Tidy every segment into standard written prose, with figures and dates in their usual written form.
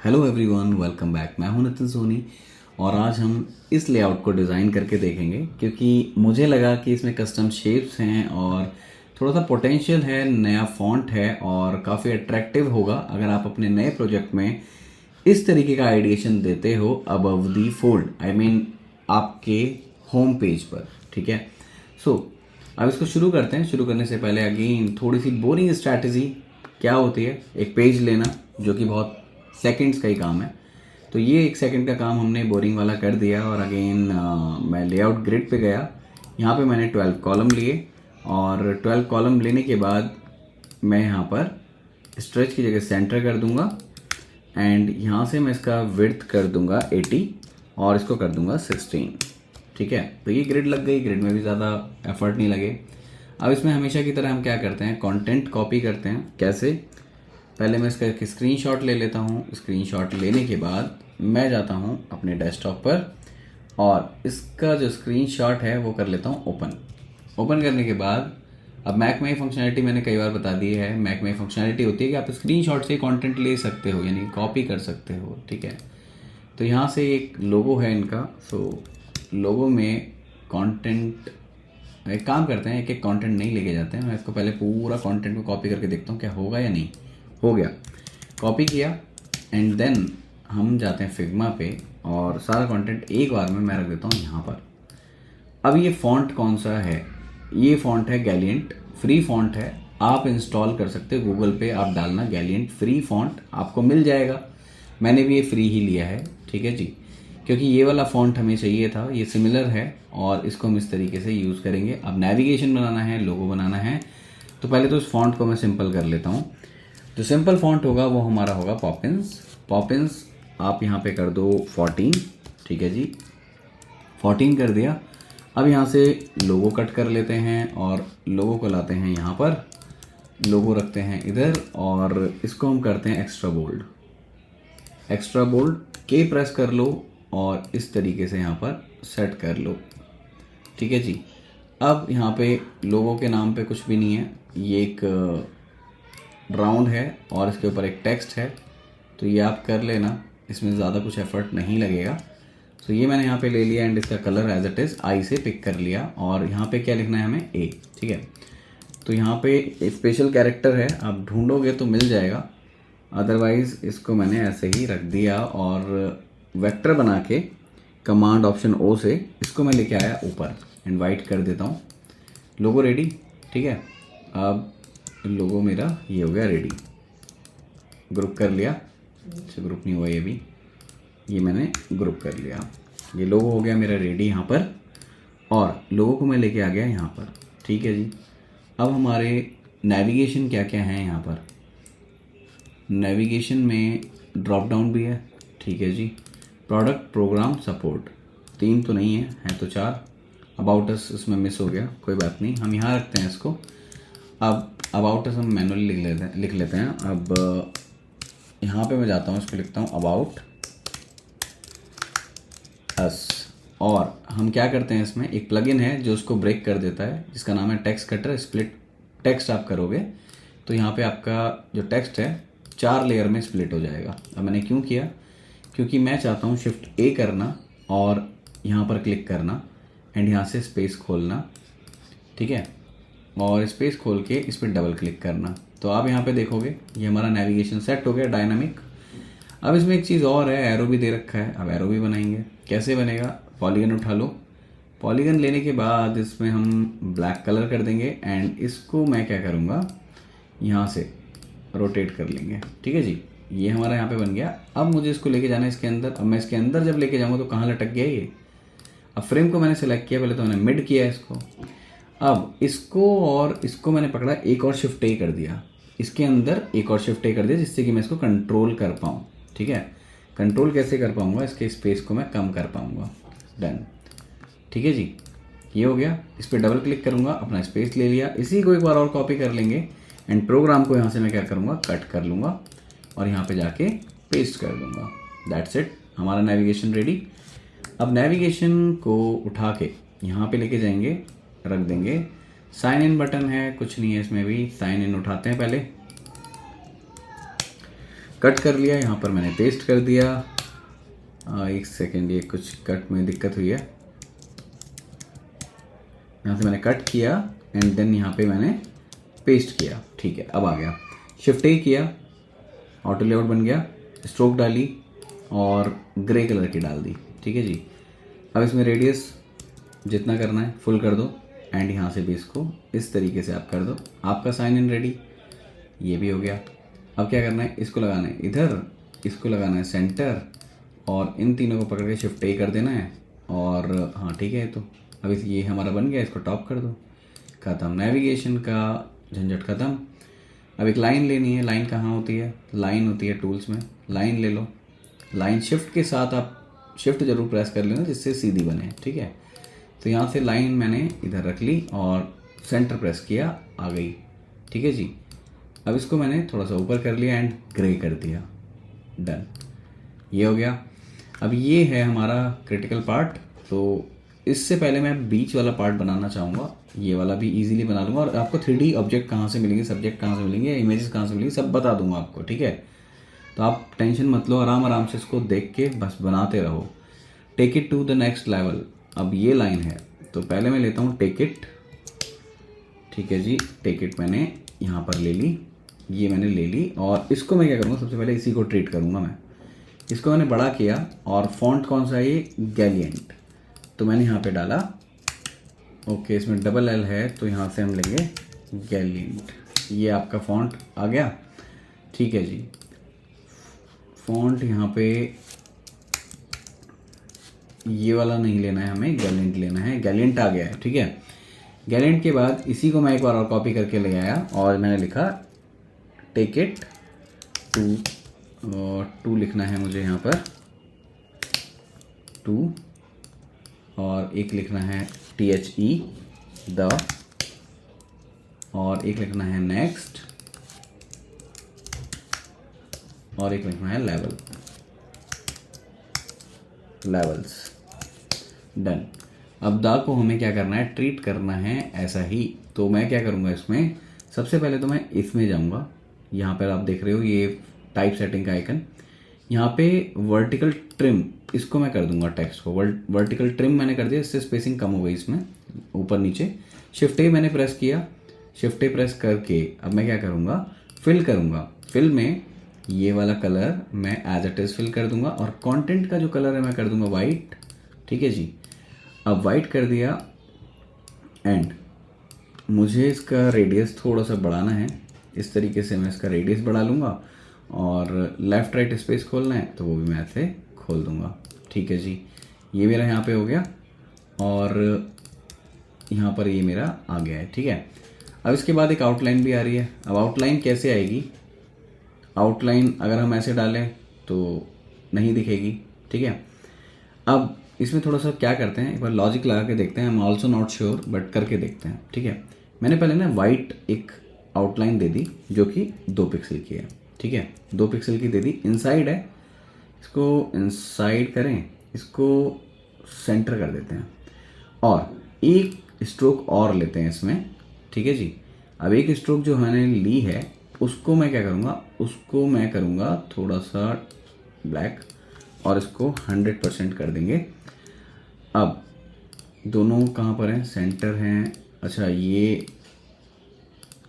Hello everyone, welcome back. मैं हूं नितिन सोनी और आज हम इस लेआउट को डिज़ाइन करके देखेंगे क्योंकि मुझे लगा कि इसमें कस्टम शेप्स हैं और थोड़ा सा पोटेंशियल है, नया फॉन्ट है और काफ़ी अट्रैक्टिव होगा अगर आप अपने नए प्रोजेक्ट में इस तरीके का आइडिएशन देते हो above the fold, I mean आपके होम पेज पर। ठीक है, सो अब इसको शुरू करते हैं। शुरू करने से पहले अगेन थोड़ी सी बोरिंग स्ट्रैटेजी क्या होती है, एक पेज लेना जो कि बहुत सेकंड्स का ही काम है। तो ये 1 सेकंड का काम हमने बोरिंग वाला कर दिया और अगेन मैं लेआउट ग्रिड पे गया। यहाँ पे मैंने 12 कॉलम लिए और 12 कॉलम लेने के बाद मैं यहाँ पर स्ट्रेच की जगह सेंटर कर दूंगा एंड यहाँ से मैं इसका विड्थ कर दूंगा 80 और इसको कर दूंगा 16। ठीक है, तो ये ग्रिड लग गई। ग्रिड में भी ज़्यादा एफर्ट नहीं लगे। अब इसमें हमेशा की तरह हम क्या करते हैं, कंटेंट कॉपी करते हैं। कैसे? पहले मैं इसका एक स्क्रीनशॉट ले लेता हूँ। स्क्रीनशॉट लेने के बाद मैं जाता हूँ अपने डेस्कटॉप पर और इसका जो स्क्रीनशॉट है वो कर लेता हूँ ओपन। ओपन करने के बाद अब मैक में फंक्शनैलिटी मैंने कई बार बता दी है। मैक में फंक्शनैलिटी होती है कि आप स्क्रीनशॉट से कंटेंट ले सकते हो, यानी कॉपी कर सकते हो। ठीक है, तो यहाँ से एक लोगो है इनका। सो लोगो में कंटेंट, एक काम करते हैं, एक एक कंटेंट नहीं लेके जाते हैं। मैं इसको पहले पूरा कंटेंट को कॉपी करके देखता हूँ क्या होगा या नहीं। हो गया, कॉपी किया एंड देन हम जाते हैं फिग्मा पे और सारा कंटेंट एक बार में मैं रख देता हूँ यहाँ पर। अब ये फ़ॉन्ट कौन सा है? ये फ़ॉन्ट है गैलियंट, फ्री फ़ॉन्ट है। आप इंस्टॉल कर सकते हो, गूगल पे आप डालना गैलियंट फ्री फ़ॉन्ट, आपको मिल जाएगा। मैंने भी ये फ्री ही लिया है। ठीक है जी, क्योंकि ये वाला फ़ॉन्ट हमें चाहिए था, ये सिमिलर है और इसको हम इस तरीके से यूज़ करेंगे। अब नेविगेशन बनाना है, लोगो बनाना है, तो पहले तो इस फ़ॉन्ट को मैं सिंपल कर लेता हूँ। जो सिंपल फॉन्ट होगा वो हमारा होगा पॉपिंस। पॉपिंस आप यहाँ पे कर दो 14। ठीक है जी, 14 कर दिया। अब यहाँ से लोगो कट कर लेते हैं और लोगो को लाते हैं यहाँ पर, लोगो रखते हैं इधर और इसको हम करते हैं एक्स्ट्रा बोल्ड। एक्स्ट्रा बोल्ड के प्रेस कर लो और इस तरीके से यहाँ पर सेट कर लो। ठीक है जी, अब यहाँ पे लोगो के नाम पे कुछ भी नहीं है, ये एक राउंड है और इसके ऊपर एक टेक्स्ट है, तो ये आप कर लेना, इसमें ज़्यादा कुछ एफर्ट नहीं लगेगा। तो ये मैंने यहाँ पे ले लिया एंड इसका colour as it is eye से पिक कर लिया और यहाँ पे क्या लिखना है हमें, ए। ठीक है, तो यहाँ पे स्पेशल कैरेक्टर है, आप ढूंढोगे तो मिल जाएगा, अदरवाइज़ इसको मैंने ऐसे ही रख दिया और वेक्टर बना के कमांड ऑप्शन ओ से इसको मैं लेके आया ऊपर एंड वाइट कर देता हूँ। लोगो रेडी। ठीक है, अब लोगो मेरा ये हो गया रेडी। ग्रुप कर लिया, अच्छा ग्रुप नहीं हुआ ये भी, ये मैंने ग्रुप कर लिया। ये लोगो हो गया मेरा रेडी यहाँ पर और लोगो को मैं लेके आ गया यहाँ पर। ठीक है जी, अब हमारे नेविगेशन क्या क्या हैं यहाँ पर। नेविगेशन में ड्रॉप डाउन भी है। ठीक है जी, प्रोडक्ट, प्रोग्राम, सपोर्ट, 3 तो नहीं है तो 4। अबाउट अस इसमें मिस हो गया, कोई बात नहीं, हम यहाँ रखते हैं इसको। अब अबाउट अस हम मैनुअली लिख लेते हैं। अब यहाँ पे मैं जाता हूँ, इसको लिखता हूँ अबाउट अस और हम क्या करते हैं, इसमें एक प्लगइन है जो उसको ब्रेक कर देता है जिसका नाम है टेक्स्ट कटर। स्प्लिट टेक्स्ट आप करोगे तो यहाँ पे आपका जो टेक्स्ट है 4 लेयर में स्प्लिट हो जाएगा। अब मैंने क्यों किया, क्योंकि मैं चाहता हूँ शिफ्ट ए करना और यहाँ पर क्लिक करना एंड यहाँ से स्पेस खोलना। ठीक है, और स्पेस खोल के इस पर डबल क्लिक करना, तो आप यहाँ पे देखोगे ये हमारा नेविगेशन सेट हो गया डायनामिक। अब इसमें एक चीज़ और है, एरो भी दे रखा है। अब एरो भी बनाएंगे, कैसे बनेगा, पॉलीगन उठा लो। पॉलीगन लेने के बाद इसमें हम ब्लैक कलर कर देंगे एंड इसको मैं क्या करूँगा, यहाँ से रोटेट कर लेंगे। ठीक है जी, ये हमारा यहाँ पे बन गया। अब मुझे इसको लेके जाना है इसके अंदर। अब मैं इसके अंदर जब लेके जाऊँगा तो कहाँ लटक गया ये। अब फ्रेम को मैंने सेलेक्ट किया, पहले तो मैंने मिड किया इसको। अब इसको और इसको मैंने पकड़ा, एक और शिफ्ट ए कर दिया, इसके अंदर एक और शिफ्ट ए कर दिया जिससे कि मैं इसको कंट्रोल कर पाऊँ। ठीक है, कंट्रोल कैसे कर पाऊँगा, इसके स्पेस को मैं कम कर पाऊँगा। डन। ठीक है जी, ये हो गया। इस पर डबल क्लिक करूँगा, अपना स्पेस ले लिया। इसी को एक बार और कॉपी कर लेंगे एंड प्रोग्राम को यहाँ से मैं क्या करूँगा, कट कर लूँगा और यहाँ पे जाके पेस्ट कर दूँगा। दैट्स इट, हमारा नेविगेशन रेडी। अब नेविगेशन को उठा के यहाँ पे लेके जाएंगे, रख देंगे। साइन इन बटन है, कुछ नहीं है इसमें भी। साइन इन उठाते हैं पहले, कट कर लिया, यहाँ पर मैंने पेस्ट कर दिया। एक सेकेंड, ये कुछ कट में दिक्कत हुई है। यहाँ से मैंने कट किया एंड देन यहाँ पे मैंने पेस्ट किया। ठीक है, अब आ गया। शिफ्ट ए किया, ऑटो लेआउट बन गया, स्ट्रोक डाली और ग्रे कलर की डाल दी। ठीक है जी। अब इसमें रेडियस जितना करना है फुल कर दो एंड यहाँ से भी इसको इस तरीके से आप कर दो। आपका साइन इन रेडी, ये भी हो गया। अब क्या करना है, इसको लगाना है इधर, इसको लगाना है सेंटर और इन तीनों को पकड़ के शिफ्ट ए कर देना है। और हाँ ठीक है, तो अब ये हमारा बन गया, इसको टॉप कर दो। ख़त्म, नेविगेशन का झंझट ख़त्म। अब एक लाइन लेनी है। लाइन कहाँ होती है? लाइन होती है टूल्स में, लाइन ले लो। लाइन शिफ्ट के साथ आप शिफ्ट जरूर प्रेस कर लेना जिससे सीधी बने। ठीक है, तो यहाँ से लाइन मैंने इधर रख ली और सेंटर प्रेस किया, आ गई। ठीक है जी। अब इसको मैंने थोड़ा सा ऊपर कर लिया एंड ग्रे कर दिया, डन, ये हो गया। अब ये है हमारा क्रिटिकल पार्ट। तो इससे पहले मैं बीच वाला पार्ट बनाना चाहूँगा, ये वाला भी इजीली बना लूँगा और आपको 3D ऑब्जेक्ट कहाँ से मिलेंगे, सब्जेक्ट कहाँ से मिलेंगे, इमेजेस कहाँ से मिलेंगी, सब बता दूंगा आपको। ठीक है, तो आप टेंशन मत लो, आराम आराम से इसको देख के बस बनाते रहो। Take it to the next level. अब ये लाइन है तो पहले मैं लेता हूँ टेक इट। ठीक है जी, टेक इट मैंने यहाँ पर ले ली, ये मैंने ले ली और इसको मैं क्या करूँगा, सबसे पहले इसी को ट्रीट करूँगा मैं। इसको मैंने बड़ा किया और फॉन्ट कौन सा है, ये गैलियंट, तो मैंने यहाँ पे डाला। ओके, इसमें डबल एल है तो यहाँ से हम लेंगे गैलियंट। ये आपका फॉन्ट आ गया। ठीक है जी, फॉन्ट यहाँ पे ये वाला नहीं लेना है हमें, गैलियंट लेना है। गैलियंट आ गया है। ठीक है, गैलियंट के बाद इसी को मैं एक बार और कॉपी करके ले आया और मैंने लिखा टेक इट टू लिखना है मुझे यहाँ पर, टू, और एक लिखना है THE द, और एक लिखना है नेक्स्ट, और एक लिखना है लेवल, लेवल्स, डन। अब दा को हमें क्या करना है, ट्रीट करना है ऐसा ही। तो मैं क्या करूँगा, इसमें सबसे पहले तो मैं इसमें जाऊँगा। यहाँ पर आप देख रहे हो ये टाइप सेटिंग का आइकन, यहाँ पे वर्टिकल ट्रिम, इसको मैं कर दूंगा टेक्स्ट को वर्टिकल ट्रिम मैंने कर दिया, इससे स्पेसिंग कम हो गई इसमें ऊपर नीचे। शिफ्ट ए मैंने प्रेस किया, शिफ्ट ए प्रेस करके अब मैं क्या करूँगा, फिल करूँगा। फिल में ये वाला कलर मैं एज इट इज़ फिल कर दूंगा और कंटेंट का जो कलर है मैं कर दूंगा वाइट। ठीक है जी, अब वाइट कर दिया एंड मुझे इसका रेडियस थोड़ा सा बढ़ाना है, इस तरीके से मैं इसका रेडियस बढ़ा लूँगा और लेफ़्ट राइट स्पेस खोलना है तो वो भी मैं ऐसे खोल दूँगा। ठीक है जी, ये मेरा यहाँ पे हो गया और यहाँ पर ये मेरा आ गया है। ठीक है, अब इसके बाद एक आउटलाइन भी आ रही है। अब आउटलाइन कैसे आएगी, आउटलाइन अगर हम ऐसे डालें तो नहीं दिखेगी। ठीक है, अब इसमें थोड़ा सा क्या करते हैं, एक बार लॉजिक लगा के देखते हैं। I am also not sure but करके देखते हैं। ठीक है, मैंने पहले ना वाइट एक आउटलाइन दे दी जो कि 2 पिक्सल की है। ठीक है, 2 पिक्सल की दे दी, इनसाइड है, इसको इनसाइड करें, इसको सेंटर कर देते हैं और एक स्ट्रोक और लेते हैं इसमें। ठीक है जी, अब एक स्ट्रोक जो मैंने ली है उसको मैं क्या करूँगा, उसको मैं करूँगा थोड़ा सा ब्लैक और इसको 100% कर देंगे। अब दोनों कहाँ पर हैं, सेंटर हैं। अच्छा, ये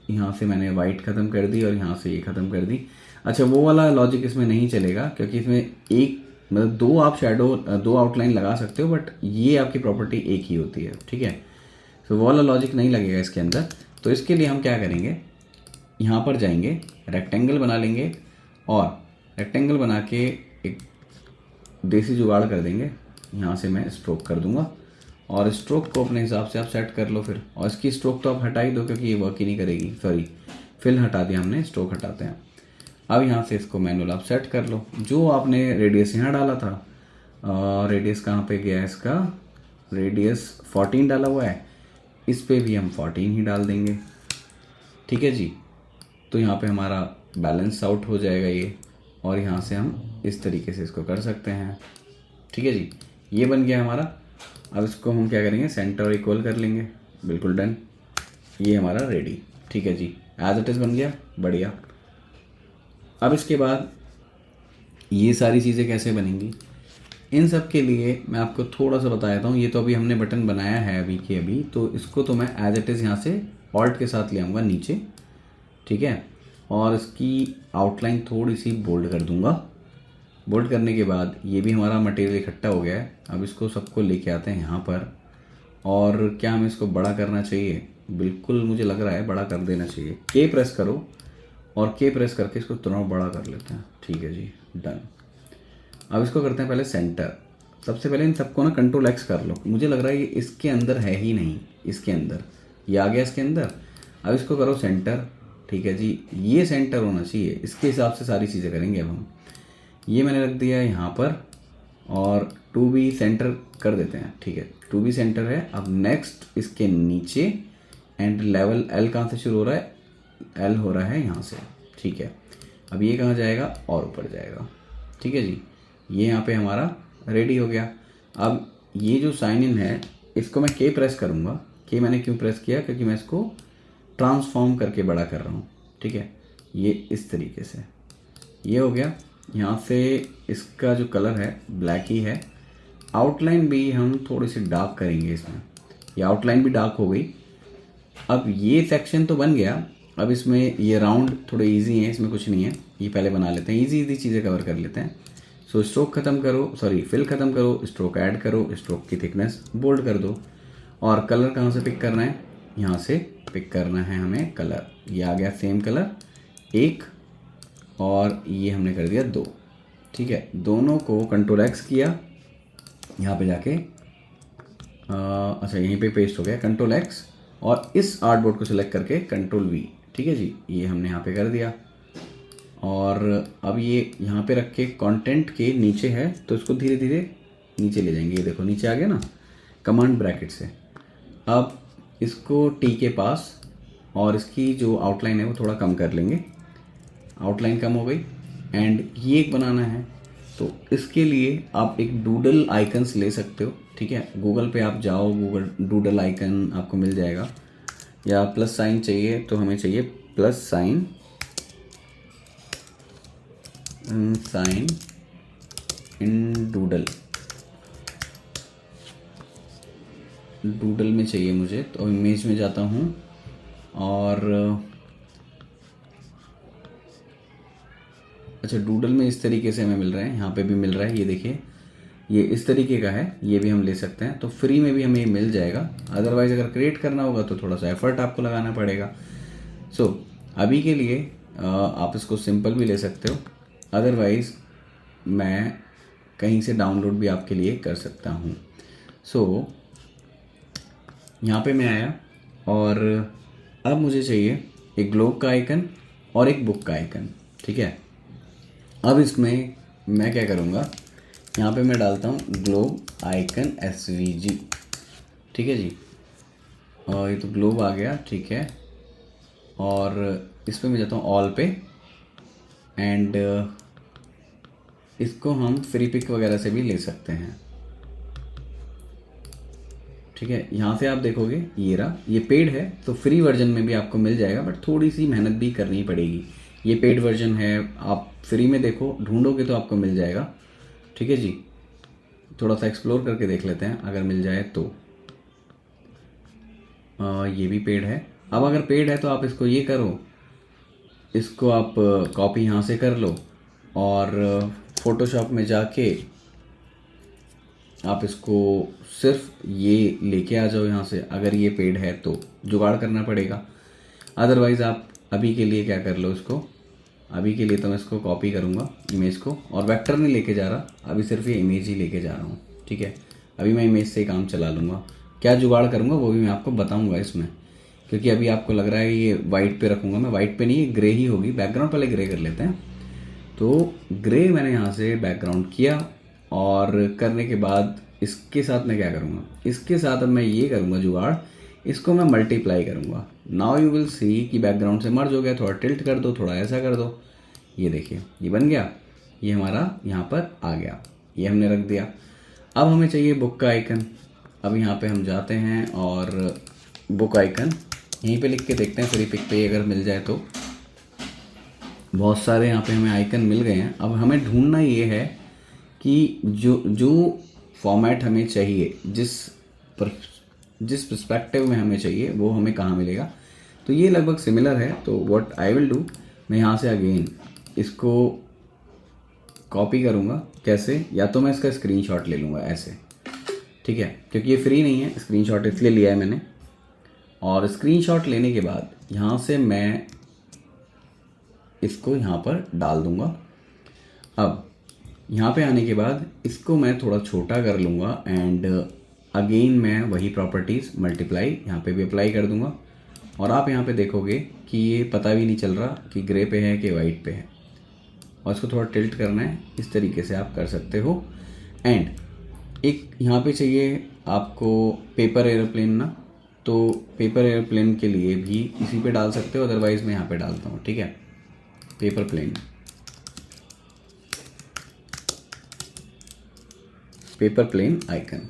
यहाँ से मैंने वाइट ख़त्म कर दी और यहाँ से ये ख़त्म कर दी। अच्छा, वो वाला लॉजिक इसमें नहीं चलेगा क्योंकि इसमें एक मतलब 2 आप शेडो 2 आउटलाइन लगा सकते हो बट ये आपकी प्रॉपर्टी एक ही होती है। ठीक है, तो वो वाला लॉजिक नहीं लगेगा इसके अंदर। तो इसके लिए हम क्या करेंगे, यहाँ पर जाएंगे, रेक्टेंगल बना लेंगे और रेक्टेंगल बना के एक देसी जुगाड़ कर देंगे। यहाँ से मैं स्ट्रोक कर दूंगा और स्ट्रोक को अपने हिसाब से आप सेट कर लो फिर, और इसकी स्ट्रोक तो आप हटा ही दो क्योंकि ये वर्क ही नहीं करेगी। सॉरी, फिल हटा दिया हमने, स्ट्रोक हटाते हैं। अब यहाँ से इसको मैनुअल आप सेट कर लो। जो आपने रेडियस यहाँ डाला था, रेडियस कहाँ पे गया है इसका, रेडियस 14 डाला हुआ है, इस पे भी हम 14 ही डाल देंगे। ठीक है जी, तो यहाँ पे हमारा बैलेंस आउट हो जाएगा ये, और यहाँ से हम इस तरीके से इसको कर सकते हैं। ठीक है जी, ये बन गया हमारा। अब इसको हम क्या करेंगे, सेंटर और इक्वल कर लेंगे, बिल्कुल डन, ये हमारा रेडी। ठीक है जी, एज इट इज़ बन गया, बढ़िया। अब इसके बाद ये सारी चीज़ें कैसे बनेंगी, इन सब के लिए मैं आपको थोड़ा सा बता देता हूँ। ये तो अभी हमने बटन बनाया है अभी के अभी, तो इसको तो मैं एज इट इज़ यहाँ से ऑल्ट के साथ ले आऊँगा नीचे, ठीक है। और इसकी आउटलाइन थोड़ी सी बोल्ड कर दूँगा। बोल्ड करने के बाद ये भी हमारा मटेरियल इकट्ठा हो गया है। अब इसको सबको लेके आते हैं यहाँ पर। और क्या हमें इसको बड़ा करना चाहिए? बिल्कुल मुझे लग रहा है बड़ा कर देना चाहिए। के प्रेस करो और के प्रेस करके इसको तुरंत बड़ा कर लेते हैं। ठीक है जी, डन। अब इसको करते हैं पहले सेंटर। सबसे पहले इन सबको ना कंट्रोल एक्स कर लो। मुझे लग रहा है ये इसके अंदर है ही नहीं, इसके अंदर ये आ गया इसके अंदर। अब इसको करो सेंटर, ठीक है जी, ये सेंटर होना चाहिए। इसके हिसाब से सारी चीज़ें करेंगे अब हम। ये मैंने रख दिया यहाँ पर और टू बी सेंटर कर देते हैं, ठीक है, टू बी सेंटर है। अब नेक्स्ट इसके नीचे एंड लेवल एल कहाँ से शुरू हो रहा है? एल हो रहा है यहाँ से, ठीक है। अब ये कहाँ जाएगा? और ऊपर जाएगा, ठीक है जी। ये यहाँ पे हमारा रेडी हो गया। अब ये जो साइन इन है इसको मैं के प्रेस करूँगा। के मैंने क्यों प्रेस किया? क्योंकि मैं इसको ट्रांसफॉर्म करके बड़ा कर रहा हूँ, ठीक है। ये इस तरीके से ये हो गया। यहाँ से इसका जो कलर है ब्लैक ही है। आउटलाइन भी हम थोड़ी सी डार्क करेंगे इसमें। ये आउटलाइन भी डार्क हो गई। अब ये सेक्शन तो बन गया। अब इसमें ये राउंड थोड़े इजी हैं, इसमें कुछ नहीं है, ये पहले बना लेते हैं। इजी चीज़ें कवर कर लेते हैं। सो स्ट्रोक ख़त्म करो, सॉरी फिल ख़त्म करो, स्ट्रोक ऐड करो, स्ट्रोक की थिकनेस बोल्ड कर दो। और कलर कहाँ से पिक करना है? यहाँ से पिक करना है हमें कलर। ये आ गया सेम कलर एक, और ये हमने कर दिया 2, ठीक है। दोनों को कंट्रोल एक्स किया, यहाँ पे जाके अच्छा यहीं पे पेस्ट हो गया, कंट्रोल एक्स, और इस आर्टबोर्ड को सिलेक्ट करके कंट्रोल वी, ठीक है जी, ये हमने यहाँ पे कर दिया। और अब ये यहाँ पे रख के कंटेंट के नीचे है तो इसको धीरे धीरे नीचे ले जाएंगे। ये देखो नीचे आ गया ना, कमांड ब्रैकेट से। अब इसको टी के पास, और इसकी जो आउटलाइन है वो थोड़ा कम कर लेंगे। आउटलाइन कम हो गई। एंड ये एक बनाना है तो इसके लिए आप एक डूडल आइकन्स ले सकते हो, ठीक है। गूगल पे आप जाओ, गूगल डूडल आइकन आपको मिल जाएगा। या प्लस साइन चाहिए तो हमें चाहिए plus sign in doodle. Doodle में चाहिए मुझे, तो इमेज में जाता हूँ और अच्छा डूडल में इस तरीके से हमें मिल रहा है, यहाँ पे भी मिल रहा है, ये देखिए ये इस तरीके का है। ये भी हम ले सकते हैं, तो फ्री में भी हमें मिल जाएगा। अदरवाइज़ अगर क्रिएट करना होगा तो थोड़ा सा एफर्ट आपको लगाना पड़ेगा। सो अभी के लिए आप इसको सिंपल भी ले सकते हो, अदरवाइज़ मैं कहीं से डाउनलोड भी आपके लिए कर सकता हूँ। सो यहाँ पे मैं आया और अब मुझे चाहिए एक ग्लोब का आइकन और एक बुक का आइकन, ठीक है। अब इसमें मैं क्या करूँगा, यहाँ पे मैं डालता हूँ ग्लोब आइकन SVG, ठीक है जी। और ये तो ग्लोब आ गया, ठीक है। और इस पर मैं जाता हूँ ऑल पे, एंड इसको हम फ्री पिक वगैरह से भी ले सकते हैं, ठीक है। यहाँ से आप देखोगे ये रहा, ये पेड है तो फ्री वर्जन में भी आपको मिल जाएगा, बट थोड़ी सी मेहनत भी करनी पड़ेगी। ये पेड वर्जन है, आप फ्री में देखो ढूंढोगे तो आपको मिल जाएगा, ठीक है जी। थोड़ा सा एक्सप्लोर करके देख लेते हैं अगर मिल जाए तो। ये भी पेड है। अब अगर पेड है तो आप इसको ये करो, इसको आप कॉपी यहाँ से कर लो और फोटोशॉप में जाके आप इसको सिर्फ ये लेके आ जाओ यहाँ से। अगर ये पेड है तो जुगाड़ करना पड़ेगा, अदरवाइज़ आप अभी के लिए क्या कर लो, इसको अभी के लिए तो मैं इसको कॉपी करूँगा इमेज को, और वेक्टर नहीं लेके जा रहा, अभी सिर्फ ये इमेज ही लेके जा रहा हूँ, ठीक है। अभी मैं इमेज से ही काम चला लूँगा। क्या जुगाड़ करूँगा वो भी मैं आपको बताऊँगा इसमें, क्योंकि अभी आपको लग रहा है ये वाइट पे रखूँगा, मैं वाइट पे नहीं, ग्रे ही होगी। बैकग्राउंड पहले ग्रे कर लेते हैं। तो ग्रे मैंने यहाँ से बैकग्राउंड किया, और करने के बाद इसके साथ मैं क्या करूँगा, इसके साथ अब मैं ये करूँगा जुगाड़, इसको मैं मल्टीप्लाई करूँगा। नाउ यू विल सी कि बैकग्राउंड से मर्ज हो गया। थोड़ा टिल्ट कर दो, थोड़ा ऐसा कर दो, ये देखिए ये बन गया, ये हमारा यहाँ पर आ गया, ये हमने रख दिया। अब हमें चाहिए बुक का आइकन। अब यहाँ पे हम जाते हैं और बुक आइकन यहीं पे लिख के देखते हैं फ्री पिक पे अगर मिल जाए तो। बहुत सारे यहाँ पे हमें आइकन मिल गए हैं। अब हमें ढूंढना ये है कि जो जो फॉर्मेट हमें चाहिए, जिस पर्सपेक्टिव में हमें चाहिए वो हमें कहाँ मिलेगा। तो ये लगभग सिमिलर है। तो व्हाट आई विल डू, मैं यहाँ से अगेन इसको कॉपी करूँगा। कैसे? या तो मैं इसका स्क्रीनशॉट ले लूँगा ऐसे, ठीक है, क्योंकि ये फ्री नहीं है, स्क्रीनशॉट इसलिए लिया है मैंने। और स्क्रीनशॉट लेने के बाद यहाँ से मैं इसको यहाँ पर डाल दूँगा। अब यहाँ पे आने के बाद इसको मैं थोड़ा छोटा कर लूँगा एंड अगेन मैं वही प्रॉपर्टीज़ मल्टीप्लाई यहाँ पे भी अप्लाई कर दूँगा। और आप यहाँ पे देखोगे कि ये पता भी नहीं चल रहा कि ग्रे पे है कि वाइट पे है। और इसको थोड़ा टिल्ट करना है, इस तरीके से आप कर सकते हो। एंड एक यहाँ पे चाहिए आपको पेपर एयरप्लेन ना, तो पेपर एयरप्लेन के लिए भी इसी पे डाल सकते हो, अदरवाइज़ मैं यहाँ पे डालता हूँ, ठीक है। Paper plane, paper plane icon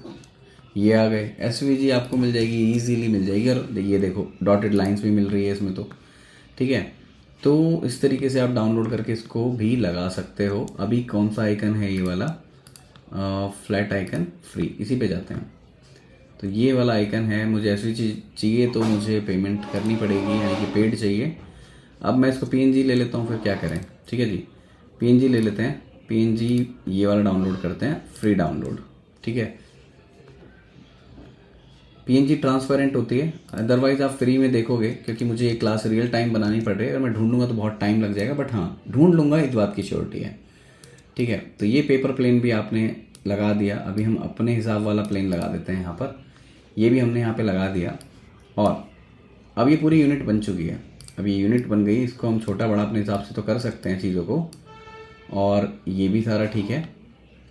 ये आ गए। एसवीजी आपको मिल जाएगी, इजीली मिल जाएगी। और ये देखो डॉटेड लाइंस भी मिल रही है इसमें, तो ठीक है। तो इस तरीके से आप डाउनलोड करके इसको भी लगा सकते हो। अभी कौन सा आइकन है ये वाला, फ्लैट आइकन फ्री, इसी पे जाते हैं। तो ये वाला आइकन है, मुझे एसवीजी चाहिए तो मुझे पेमेंट करनी पड़ेगी, यानी कि पेड चाहिए। अब मैं इसको पीएनजी ले लेता हूँ, फिर क्या करें, ठीक है जी। पीएनजी ले लेते हैं, पीएनजी ये वाला डाउनलोड करते हैं, फ्री डाउनलोड, ठीक है। पीएनजी ट्रांसपेरेंट होती है, अदरवाइज आप फ्री में देखोगे, क्योंकि मुझे ये क्लास रियल टाइम बनानी पड़ रही है। अगर मैं ढूंढूंगा तो बहुत टाइम लग जाएगा, बट हाँ ढूंढ लूँगा, इस बात की श्योरिटी है, ठीक है। तो ये पेपर प्लेन भी आपने लगा दिया। अभी हम अपने हिसाब वाला प्लेन लगा देते हैं यहाँ पर। ये भी हमने यहाँ पे लगा दिया। और अब ये पूरी यूनिट बन चुकी है। अब ये यूनिट बन गई, इसको हम छोटा बड़ा अपने हिसाब से तो कर सकते हैं चीज़ों को। और ये भी सारा ठीक है।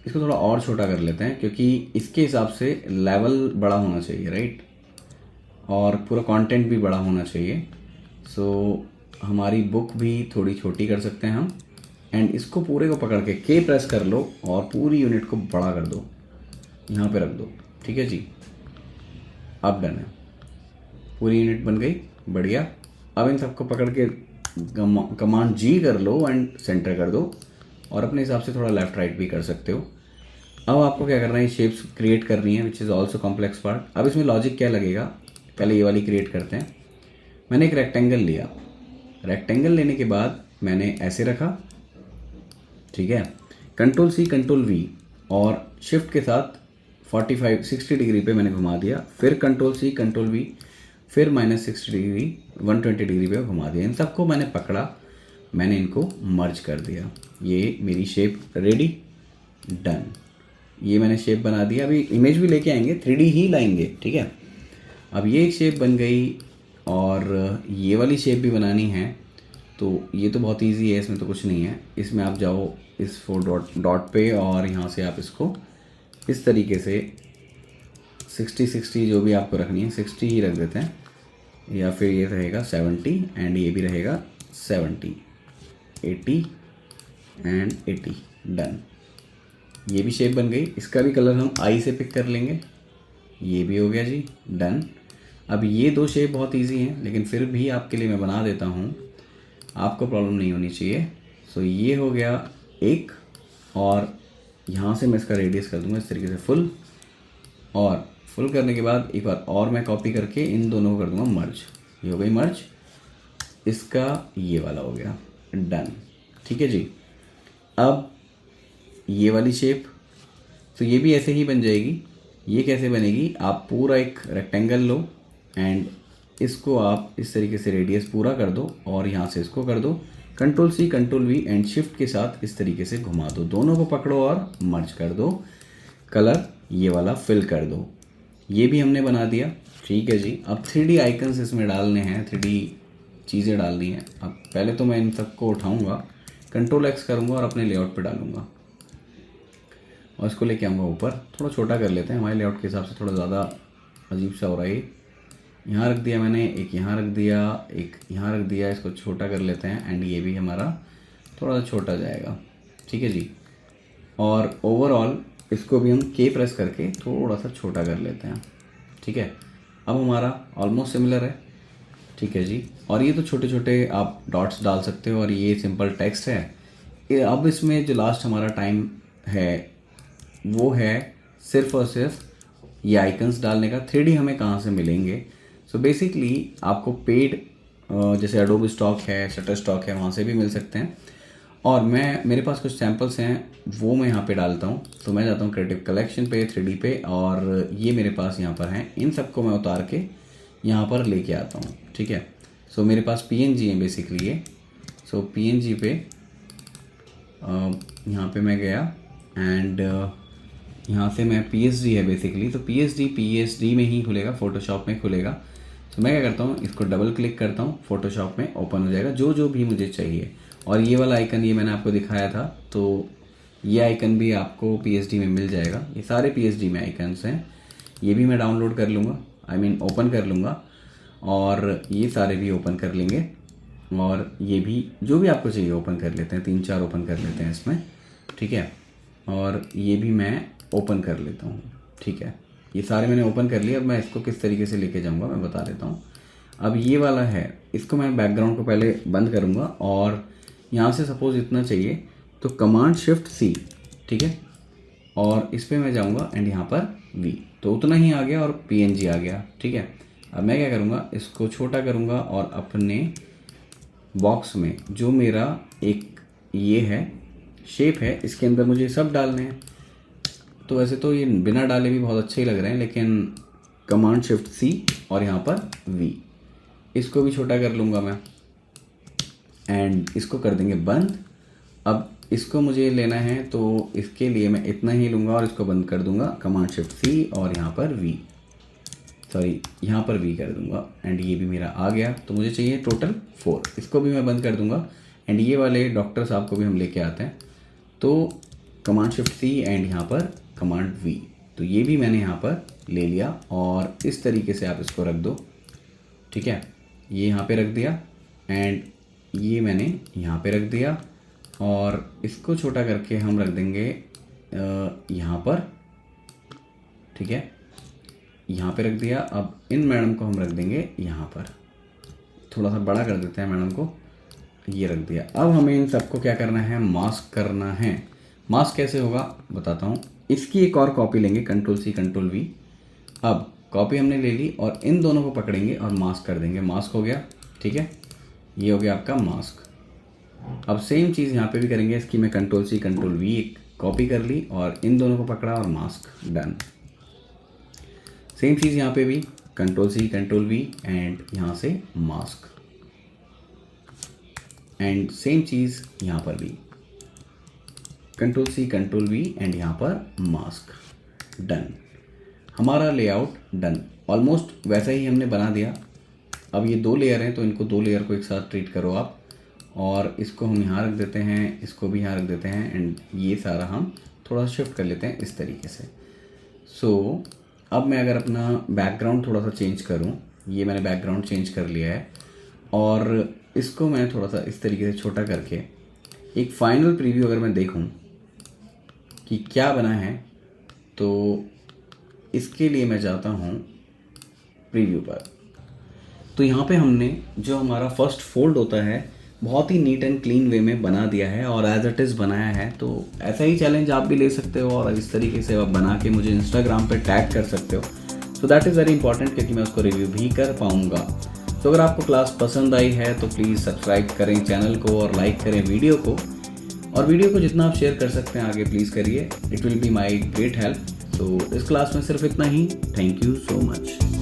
इसको थोड़ा और छोटा कर लेते हैं, क्योंकि इसके हिसाब से लेवल बड़ा होना चाहिए, राइट, और पूरा कंटेंट भी बड़ा होना चाहिए। सो हमारी बुक भी थोड़ी छोटी कर सकते हैं हम। एंड इसको पूरे को पकड़ के के प्रेस कर लो और पूरी यूनिट को बड़ा कर दो, यहाँ पे रख दो, ठीक है जी। अब डन है, पूरी यूनिट बन गई, बढ़िया। अब इन सबको पकड़ के कमांड जी कर लो एंड सेंटर कर दो, और अपने हिसाब से थोड़ा लेफ्ट राइट भी कर सकते हो। अब आपको क्या करना है, शेप्स क्रिएट करनी है, which is also complex part. अब इसमें लॉजिक क्या लगेगा, पहले ये वाली क्रिएट करते हैं। मैंने एक रेक्टेंगल लिया, रेक्टेंगल लेने के बाद मैंने ऐसे रखा, ठीक है। कंट्रोल सी कंट्रोल वी और शिफ्ट के साथ 60 डिग्री पे मैंने घुमा दिया। फिर कंट्रोल सी कंट्रोल वी, फिर -60 डिग्री 120 डिग्री पे घुमा दिया। इन सबको मैंने पकड़ा, मैंने इनको मर्ज कर दिया। ये मेरी शेप रेडी, डन। ये मैंने शेप बना दिया। अभी इमेज भी लेके आएंगे, 3D ही लाएंगे, ठीक है। अब ये एक शेप बन गई, और ये वाली शेप भी बनानी है। तो ये तो बहुत इजी है, इसमें तो कुछ नहीं है। इसमें आप जाओ इस 4 डॉट पे, और यहाँ से आप इसको इस तरीके से 60 जो भी आपको रखनी है 60 ही रख देते हैं, या फिर ये रहेगा 70 एंड ये भी रहेगा 70, 80 एंड 80, डन। ये भी शेप बन गई। इसका भी कलर हम आई से पिक कर लेंगे। ये भी हो गया जी, डन। अब ये 2 शेप बहुत इजी हैं, लेकिन फिर भी आपके लिए मैं बना देता हूँ, आपको प्रॉब्लम नहीं होनी चाहिए। सो ये हो गया एक, और यहाँ से मैं इसका रेडियस कर दूँगा इस तरीके से फुल, और फुल करने के बाद एक बार और मैं कॉपी करके इन दोनों को कर दूँगा मर्ज। ये हो गई मर्ज, इसका ये वाला हो गया, डन, ठीक है जी। अब ये वाली शेप, तो ये भी ऐसे ही बन जाएगी। ये कैसे बनेगी, आप पूरा एक रेक्टेंगल लो एंड इसको आप इस तरीके से रेडियस पूरा कर दो, और यहाँ से इसको कर दो control C control V and shift के साथ इस तरीके से घुमा दो। दोनों को पकड़ो और मर्ज कर दो। कलर ये वाला फिल कर दो। ये भी हमने बना दिया, ठीक है जी। अब 3D आइकन्स इसमें डालने हैं, 3D चीज़ें डालनी हैं। अब पहले तो मैं इन सबको उठाऊंगा, कंट्रोल X करूंगा और अपने लेआउट पे डालूंगा, और इसको लेके आऊँगा ऊपर। थोड़ा छोटा कर लेते हैं, हमारे लेआउट के हिसाब से थोड़ा ज़्यादा अजीब सा हो रहा है ये। यहाँ रख दिया मैंने, एक यहाँ रख दिया, एक यहाँ रख दिया। इसको छोटा कर लेते हैं एंड ये भी हमारा थोड़ा सा छोटा जाएगा, ठीक है जी। और ओवरऑल इसको भी हम के प्रेस करके थोड़ा सा छोटा कर लेते हैं, ठीक है। अब हमारा ऑलमोस्ट सिमिलर है, ठीक है जी। और ये तो छोटे छोटे आप डॉट्स डाल सकते हो और ये सिंपल टेक्स्ट है। अब इसमें जो लास्ट हमारा टाइम है वो है सिर्फ और सिर्फ ये आइकन्स डालने का। 3D हमें कहाँ से मिलेंगे? सो बेसिकली आपको पेड जैसे एडोब स्टॉक है, शटर स्टॉक है, वहाँ से भी मिल सकते हैं। और मेरे पास कुछ सैम्पल्स हैं वो मैं यहाँ पे डालता हूँ। तो मैं जाता हूँ क्रिएटिव कलेक्शन पे, 3D पे, और ये मेरे पास यहाँ पर हैं। इन सबको मैं उतार के यहाँ पर लेके आता हूँ, ठीक है। सो मेरे पास PNG है बेसिकली ये। सो PNG पे यहाँ पे मैं गया एंड यहाँ से मैं PSD है बेसिकली, तो PSD में ही खुलेगा, फ़ोटोशॉप में खुलेगा। तो मैं क्या करता हूँ, इसको डबल क्लिक करता हूँ, फ़ोटोशॉप में ओपन हो जाएगा जो भी मुझे चाहिए। और ये वाला आइकन ये मैंने आपको दिखाया था, तो ये आइकन भी आपको PSD में मिल जाएगा। ये सारे PSD में आइकन्स हैं, ये भी मैं डाउनलोड कर लूँगा, ओपन कर लूँगा, और ये सारे भी ओपन कर लेंगे। और ये भी जो भी आपको चाहिए ओपन कर लेते हैं, 3-4 ओपन कर लेते हैं इसमें, ठीक है। और ये भी मैं ओपन कर लेता हूँ, ठीक है। ये सारे मैंने ओपन कर लिए। अब मैं इसको किस तरीके से लेके जाऊँगा मैं बता देता हूँ। अब ये वाला है, इसको मैं बैकग्राउंड को पहले बंद करूँगा और यहाँ से सपोज़ इतना चाहिए तो कमांड शिफ्ट C, ठीक है, और इस पर मैं जाऊँगा एंड यहाँ पर V, तो उतना ही आ गया और PNG आ गया, ठीक है। अब मैं क्या करूँगा, इसको छोटा करूँगा और अपने बॉक्स में जो मेरा एक ये है शेप है, इसके अंदर मुझे सब डालने हैं। तो वैसे तो ये बिना डाले भी बहुत अच्छे ही लग रहे हैं, लेकिन कमांड शिफ्ट C और यहाँ पर V, इसको भी छोटा कर लूँगा मैं एंड इसको कर देंगे बंद। अब इसको मुझे लेना है तो इसके लिए मैं इतना ही लूँगा और इसको बंद कर दूँगा, कमांड शिफ्ट C और यहाँ पर यहाँ पर V कर दूँगा एंड ये भी मेरा आ गया। तो मुझे चाहिए टोटल 4, इसको भी मैं बंद कर दूँगा एंड ये वाले डॉक्टर साहब को भी हम लेके आते हैं। तो कमांड शिफ्ट C एंड यहाँ पर कमांड V, तो ये भी मैंने यहाँ पर ले लिया और इस तरीके से आप इसको रख दो, ठीक है। ये यहाँ पे रख दिया एंड ये मैंने यहाँ पे रख दिया और इसको छोटा करके हम रख देंगे यहाँ पर, ठीक है, यहाँ पे रख दिया। अब इन मैडम को हम रख देंगे यहाँ पर, थोड़ा सा बड़ा कर देते हैं मैडम को, ये रख दिया। अब हमें इन सबको क्या करना है, मास्क करना है। मास्क कैसे होगा बताता हूँ। इसकी एक और कॉपी लेंगे, Ctrl+C Ctrl+V। अब कॉपी हमने ले ली और इन दोनों को पकड़ेंगे और मास्क कर देंगे। मास्क हो गया, ठीक है, ये हो गया आपका मास्क। अब सेम चीज़ यहाँ पे भी करेंगे। इसकी मैं Ctrl+C Ctrl+V एक कॉपी कर ली और इन दोनों को पकड़ा और मास्क, डन। सेम चीज़ यहाँ पे भी Ctrl+C Ctrl+V एंड यहाँ से मास्क, एंड सेम चीज़ यहाँ पर भी Ctrl+C Ctrl+V एंड यहाँ पर मास्क, डन। हमारा लेआउट डन, ऑलमोस्ट वैसा ही हमने बना दिया। अब ये 2 लेयर हैं तो इनको 2 लेयर को एक साथ ट्रीट करो आप, और इसको हम यहाँ रख देते हैं, इसको भी यहाँ रख देते हैं एंड ये सारा हम थोड़ा शिफ्ट कर लेते हैं इस तरीके से। सो अब मैं अगर अपना बैकग्राउंड थोड़ा सा चेंज करूँ, ये मैंने बैकग्राउंड चेंज कर लिया है और इसको मैं थोड़ा सा इस तरीके से छोटा करके एक फाइनल प्रीव्यू अगर मैं देखूँ कि क्या बना है, तो इसके लिए मैं जाता हूँ प्रीव्यू पर। तो यहाँ पे हमने जो हमारा फर्स्ट फोल्ड होता है बहुत ही नीट एंड क्लीन वे में बना दिया है और एज इट इज़ बनाया है। तो ऐसा ही चैलेंज आप भी ले सकते हो और इस तरीके से आप बना के मुझे इंस्टाग्राम पे टैग कर सकते हो। So that is very important, क्योंकि मैं उसको रिव्यू भी कर पाऊँगा। तो अगर आपको क्लास पसंद आई है तो प्लीज़ सब्सक्राइब करें चैनल को और लाइक करें वीडियो को, और वीडियो को जितना आप शेयर कर सकते हैं आगे प्लीज़ करिए, it will be my great help. तो इस क्लास में सिर्फ इतना ही। Thank you so much.